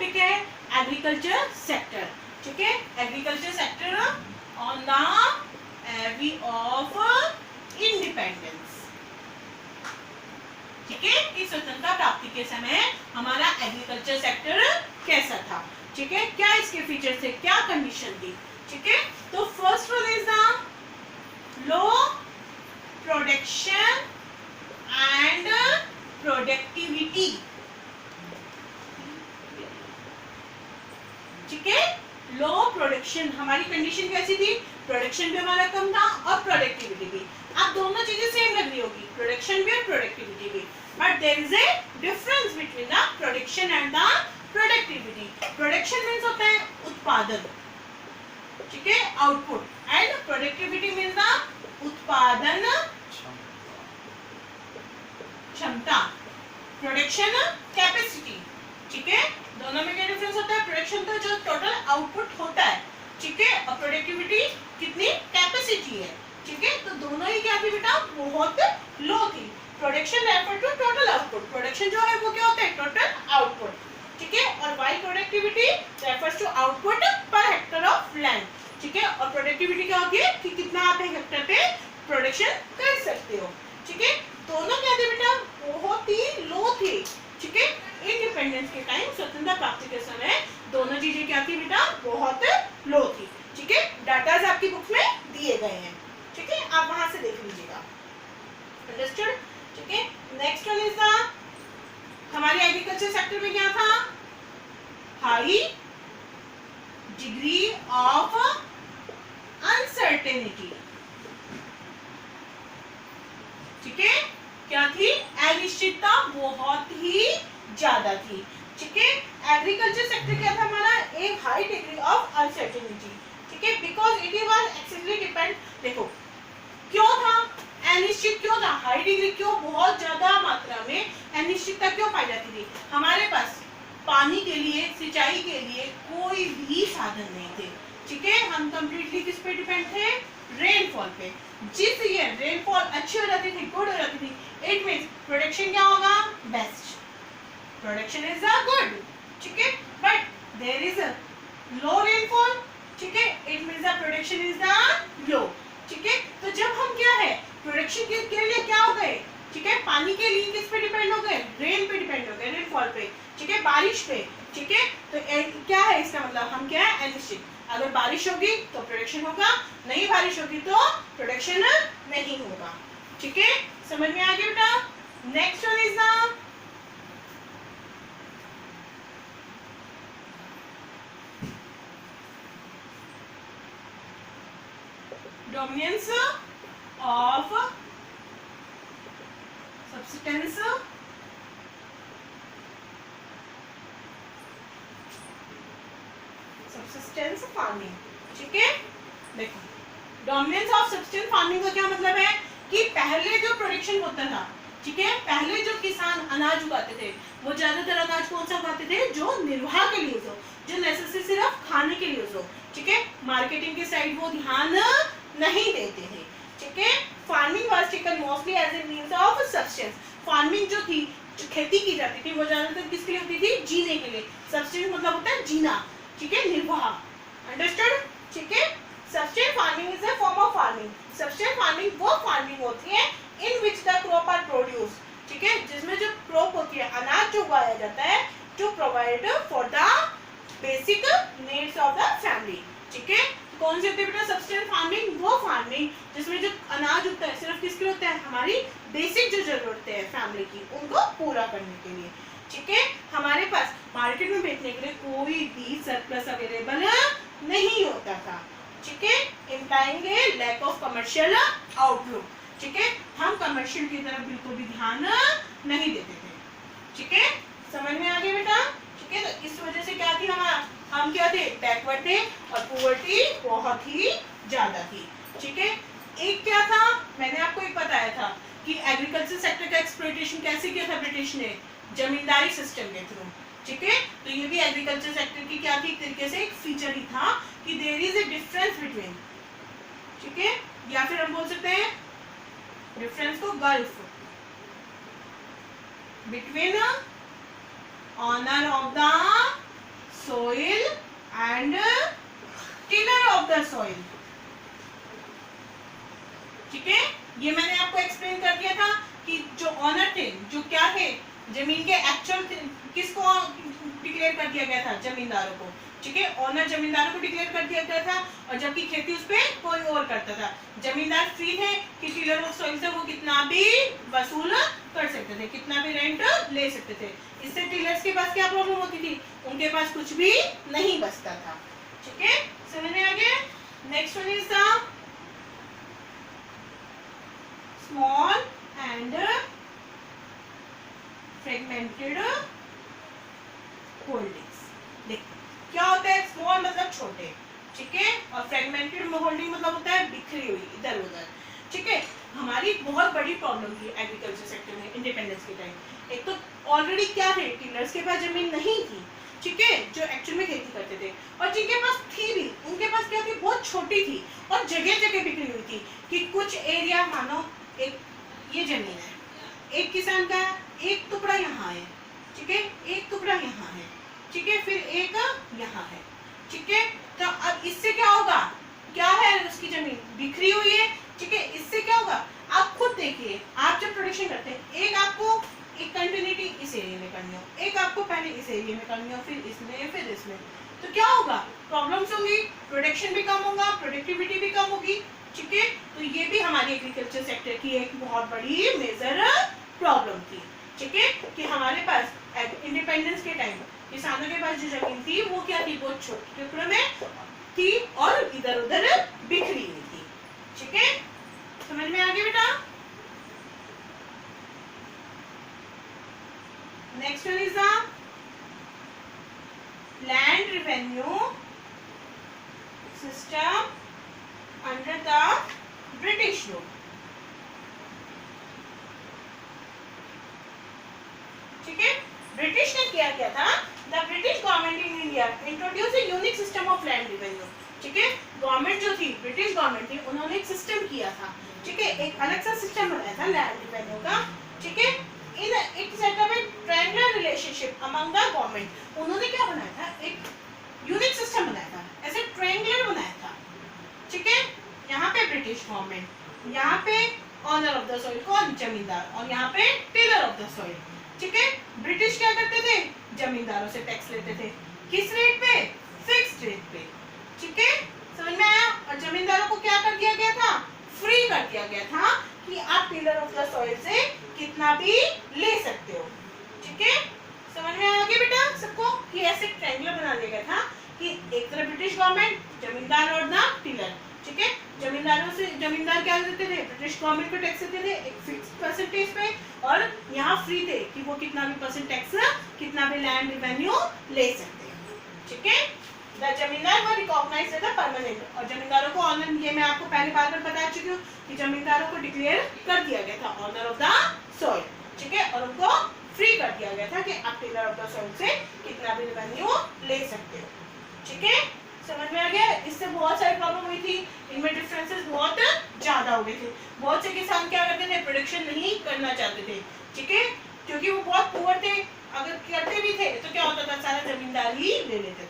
Topic है agriculture sector, ठीक है, agriculture sector on the eve of independence, ठीक है, कि स्वतंत्रता प्राप्ति के समय हमारा एग्रीकल्चर सेक्टर कैसा था, ठीक है, क्या इसके फीचर थे, क्या कंडीशन थी, ठीक है। तो first one is the low production and productivity, ठीक है, लो प्रोडक्शन, हमारी कंडीशन कैसी थी, प्रोडक्शन भी हमारा कम था और प्रोडक्टिविटी भी। अब दोनों चीजें सेम लग रही होगी, प्रोडक्शन भी और प्रोडक्टिविटी भी, but there is a difference between the production and the productivity. Production means होता है उत्पादन, ठीक है, output, and productivity means the उत्पादन क्षमता, प्रोडक्शन कैपेसिटी, ठीक है, दोनों में क्या डिफरेंस होता है, प्रोडक्शन तो जो टोटल आउटपुट होता है, ठीक है, और प्रोडक्टिविटी कितनी कैपेसिटी है, ठीक है, तो दोनों ही क्या थी बेटा, बहुत लो थी। Production refer to total output, production जो है वो क्या होता है, टोटल आउटपुट, ठीक है, और why productivity refers to output per hectare of land, ठीक है, और प्रोडक्टिविटी क्या होती है कि कितना आप एक हेक्टर पे प्रोडक्शन कर सकते हो, ठीक है। दोनों क्या थे बेटा, बहुत ही लो थे, ठीक है, इंडिपेंडेंस के टाइम, स्वतंत्रता प्राप्ति के समय दोनों चीजें क्या थी बेटा, बहुत लो थी, ठीक है, डाटाज आपकी बुक में दिए गए हैं, ठीक है, आप वहां से देख लीजिएगा, अंडरस्टूड, ठीक है। नेक्स्ट वन इज द, हमारे एग्रीकल्चर सेक्टर में क्या था, हाई डिग्री ऑफ अनसर्टेनिटी, ठीक है, क्या थी, अनिश्चितता बहुत ही ज्यादा थी, ठीक है। एग्रीकल्चर सेक्टर क्या था हमारा, एक हाई डिग्री ऑफ अनसर्टेनिटी, ठीक है, बिकॉज इट वाज एक्सेसली डिपेंड, देखो क्यों था, अनिश्चित क्यों था, हाई डिग्री क्यों, बहुत ज्यादा मात्रा में अनिश्चितता क्यों पाई जाती थी, हमारे पास पानी के लिए, सिंचाई के लिए कोई भी साधन नहीं थे, ठीक है, हम कंप्लीटली किस पे डिपेंड थे, रेनफॉल पे। जिस ईयर रेनफॉल अच्छी हो जाती थी, गुड हो जाती थी, इट मींस प्रोडक्शन क्या होगा, best, production is a good, ठीक है, but there is a low rainfall, ठीक है, it means the production is the low, ठीक है। तो जब हम क्या है, प्रोडक्शन के लिए क्या हो गए, ठीक है, पानी के लिए किस पे डिपेंड हो गए, रेन पे डिपेंड हो गए, रेनफॉल पे, ठीक है, बारिश पे, ठीक है, तो क्या है इसका मतलब, हम क्या है, अनिश्चित, अगर बारिश होगी तो प्रोडक्शन होगा, नहीं बारिश होगी तो प्रोडक्शन नहीं होगा, ठीक है, समझ में आ गया बेटा। Next one is the dominance of substance subsistence farming, ठीक है, देखो डोमिनेंस ऑफ सब्सिस्टेंस फार्मिंग का क्या मतलब है कि पहले जो प्रोडक्शन होता था, ठीक है, पहले जो किसान अनाज उगाते थे वो ज्यादातर अनाज कौन सा उगाते थे, जो निर्वाह के लिए हो, जो नेसेसरी सिर्फ खाने के लिए हो, ठीक है, मार्केटिंग के साइड वो ध्यान नहीं देते थे, ठीक है। Farming was taken mostly as a means of subsistence, farming जो थी, जो खेती की जाती थी वो ज्यादातर किसके लिए होती थी, जीने के लिए, सब्सिस्टेंस मतलब होता है जीना, ठीक है, निर्वाह, अंडरस्टूड, ठीक है। Subsistence farming is a form of farming, subsistence farming वो फार्मिंग होती है in which the crop are produce, ठीक है, जिसमें जो क्रॉप होती है, अनाज जो उगाया जाता है, to provide for the basic needs of the family, ठीक है। कौन सी होती है बेटा, सब्सिस्टेंस फार्मिंग वो फार्मिंग जिसमें जो अनाज होता है सिर्फ किसके लिए होता है, हमारी बेसिक जो जरूरतें हैं फैमिली की उनको पूरा करने के लिए, ठीक है। हमारे पास मार्केट में बेचने के लिए कोई भी सरप्लस अवेलेबल नहीं होता था, ठीक है, implying a lack of commercial outlook, ठीक है, हम कमर्शियल की तरफ बिल्कुल भी ध्यान नहीं देते थे, ठीक है, समझ में आ गया बेटा, ठीक है। तो इस वजह से क्या थी, हम क्या थे, बैकवर्ड थे और पुअर्टी बहुत ही ज्यादा थी, ठीक है। एक क्या था, मैंने आपको एक बताया था कि एग्रीकल्चर सेक्टर का एक्सप्लॉयटेशन कैसे किया था ब्रिटिश ने, जमींदारी सिस्टम के थ्रू, ठीक है। तो ये भी एग्रीकल्चर सेक्टर की क्या थी, एक तरीके से एक फीचर ही था कि there is a difference between, ठीक है, या फिर हम बोल सकते हैं डिफरेंस को gulf between owner of the soil and tiller of the soil. ठीक है, ये मैंने आपको एक्सप्लेन कर दिया था कि जो ऑनर थे, जो क्या थे, जमीन के एक्चुअल किसको डिक्लेयर कर दिया गया था, जमींदारों को. ठीक है, ऑनर जमींदारों को डिक्लेयर कर दिया गया था, और जबकि खेती उस पे कोई और करता था. जमींदार फ्री थे कि टिलर ऑफ सॉइल से वो कितना भी वसूल कर सकते थे, कितना भी रेंट ले सकते थे. इससे टिलर्स के पास क्या प्रॉब्लम होती थी, उनके पास कुछ भी नहीं बचता था. ठीक है, समझ में आ गया. Next one is the small and fragmented holdings. देखो क्या होता है, स्मॉल मतलब छोटे, ठीक है, और फ्रेगमेंटेड होल्डिंग मतलब होता है बिखरी हुई इधर उधर. ठीक है, हमारी बहुत बड़ी प्रॉब्लम थी एग्रीकल्चर सेक्टर में इंडिपेंडेंस के टाइम. एक तो ऑलरेडी क्या थे, टिलर्स के पास जमीन नहीं थी, ठीक है, जो एक्चुअल में खेती करते थे, और जिनके पास थी भी, उनके पास क्या थी, बहुत छोटी थी और जगह जगह बिखरी हुई थी. कि कुछ एरिया, मानो एक ये जमीन है, एक किसान का एक टुकड़ा यहाँ है, ठीक है, एक टुकड़ा यहाँ है, ठीक है, फिर एक यहाँ है. ठीक है, तो अब इससे क्या होगा, क्या है उसकी जमीन बिखरी हुई है. ठीक है, इससे क्या होगा, आप खुद देखिए, आप जब प्रोडक्शन करते हैं, एक आपको एक कंटिन्यूटी इस एरिया में करनी हो, एक आपको पहले इस एरिया में करनी हो, फिर इसमें, फिर इसमें, तो क्या होगा, प्रॉब्लम्स होंगी, प्रोडक्शन भी कम होगा, प्रोडक्टिविटी भी कम होगी. ठीक है, तो ये भी हमारी एग्रीकल्चर सेक्टर की एक बहुत बड़ी मेजर प्रॉब्लम थी. ठीक है, कि हमारे पास इंडिपेंडेंस के टाइम किसानों के पास जो जमीन थी वो क्या थी, बहुत छोटे टुकड़ों में थी और इधर उधर बिखरी हुई थी. ठीक है, समझ में आ गया बेटा. Next one is the land revenue system under the British rule. ठीक है, ब्रिटिश ने क्या था, the British government in India introduce a unique system of land revenue. ठीक है, गवर्नमेंट जो थी, ब्रिटिश गवर्नमेंट थी, उन्होंने एक सिस्टम किया था. ठीक है, एक अलग सा सिस्टम बनाया था लैंड रेवेन्यू का. ठीक है, in it set up A triangular relationship among the government. उन्होंने क्या बनाया था, एक यूनिक सिस्टम बनाया था, ऐसे ट्रायंगुलर बनाया था. ठीक है, यहाँ पे ब्रिटिश गवर्नमेंट, यहाँ पे ऑनर ऑफ द सॉइल कौन, जमींदार, और यहाँ पे टेलर ऑफ द सॉइल. ठीक है, ब्रिटिश क्या करते थे, जमींदारों से टैक्स लेते थे, किस रेट पे, फिक्स्ड रेट पे. ठीक है, समझ में आया. और जमींदारों को क्या कर दिया गया था, फ्री कर दिया गया था कि आप टेलर ऑफ द सॉइल से कितना भी ले सकते हो. ठीक है, समझ में आ गया बेटा सबको, कि ऐसे ट्रायंगुलर बना दिया गया था कि एक तरफ ब्रिटिश गवर्नमेंट, जमींदार और ना टेलर. ठीक है, जमींदार क्या करते थे, ब्रिटिश गवर्नमेंट को टैक्स देते थे एक फिक्स परसेंटेज पे, और यहाँ फ्री थे कि वो कितना भी परसेंट टैक्स, कितना भी लैंड रेवेन्यू ले सकते हैं. ठीक है, द जमींदार वर रिकॉग्नाइज्ड एज अ परमानेंट. और जमींदारों को ऑनर, ये मैं आपको पहले बार बता चुकी हूँ कि जमींदारों को डिक्लेयर कर दिया गया था ऑनर ऑफ द सॉइल. ठीक है, और उनको फ्री कर दिया गया था कि आप टेलर ऑफ द सॉइल से कितना भी रेवेन्यू ले सकते हो. ठीक है, समझ में आ गया. इससे बहुत सारी प्रॉब्लम हुई थी, इनमें डिफरेंसेस बहुत ज्यादा हो गए थे. बहुत से किसान क्या करते थे, प्रोडक्शन नहीं करना चाहते थे. ठीक है, क्योंकि वो बहुत पुअर थे, अगर करते भी थे तो क्या होता था, सारा जमींदार ही ले लेते थे.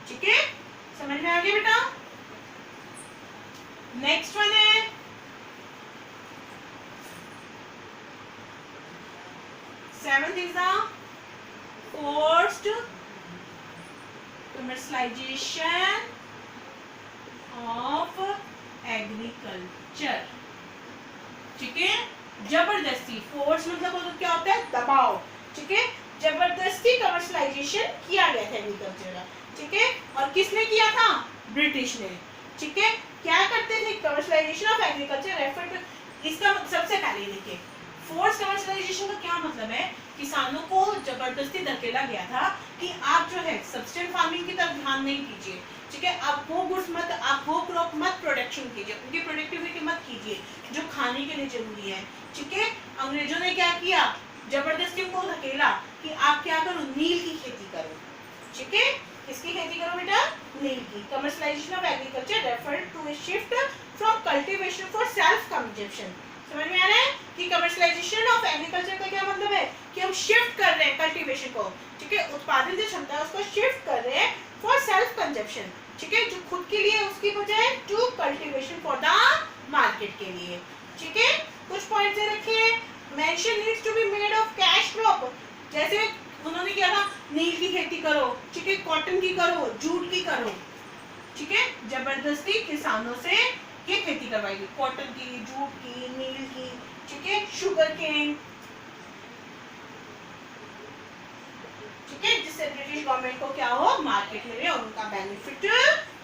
ठीक है, समझ में आ गया बेटा. नेक्स्ट वन है seventh is the forced commercialization of agriculture. ठीक है, जबरदस्ती, फोर्स मतलब क्या होता है, दबाव. ठीक है, जबरदस्ती कमर्शलाइजेशन किया गया था एग्रीकल्चर का. ठीक है, और किसने किया था, ब्रिटिश ने. ठीक है, क्या करते थे, commercialization of agriculture refer to, इसका सबसे पहले देखिए फोर्स कमर्शलाइजेशन का क्या मतलब है, किसानों को जबरदस्ती धकेला गया था कि आप जो है सब्सिस्टेंस फार्मिंग की तरफ ध्यान नहीं कीजिए. ठीक है, आप वो गुड्स मत, आप वो क्रॉप मत प्रोडक्शन कीजिए, उनकी प्रोडक्टिविटी मत कीजिए जो खाने के लिए जरूरी है. ठीक है, अंग्रेजों ने क्या किया, जबरदस्ती उनको धकेला कि आप क्या करो, नील की खेती करो. ठीक है, किसकी खेती करो बेटा, नील की. Commercialization of agriculture refer to a shift from cultivation for self consumption. समझ में आ रहा है कि कमर्शलाइजेशन ऑफ एग्रीकल्चर का क्या मतलब है, कि हम शिफ्ट कर रहे हैं कल्टीवेशन को. ठीक है, उत्पादन जो क्षमता है उसको शिफ्ट कर रहे हैं फॉर सेल्फ कंजप्शन, ठीक है, जो खुद के लिए उसकी बजाय to cultivation for the market के लिए, ठीक है। कुछ पॉइंट्स रखे हैं, mention needs to be made of cash crop, जैसे उन्होंने क्या था, नील की खेती करो, ठीक है, कॉटन की करो, जूट की करो, ठीक है, जबरदस्ती किसानों से ये खेती करवाएगी, कॉटन की, जूट की, नील की, ठीक है, शुगर केन, ठीक है, जिससे ब्रिटिश गवर्नमेंट को क्या हो, मार्केट में और उनका बेनिफिट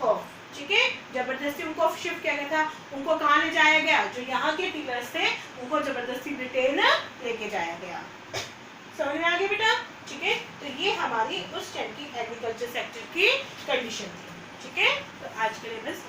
हो, ठीक है। जबरदस्ती उनको शिफ्ट किया गया था, उनको कहाँ ले जाया गया, जो यहाँ के डीलर्स थे उनको जबरदस्ती ब्रिटेन लेके जाया गया। समझ में आ गया बेटा, ठीक है। तो ये हमारी उस टाइम की एग्रीकल्चर सेक्टर की कंडीशन थी, ठीक है। तो आज के लिए बस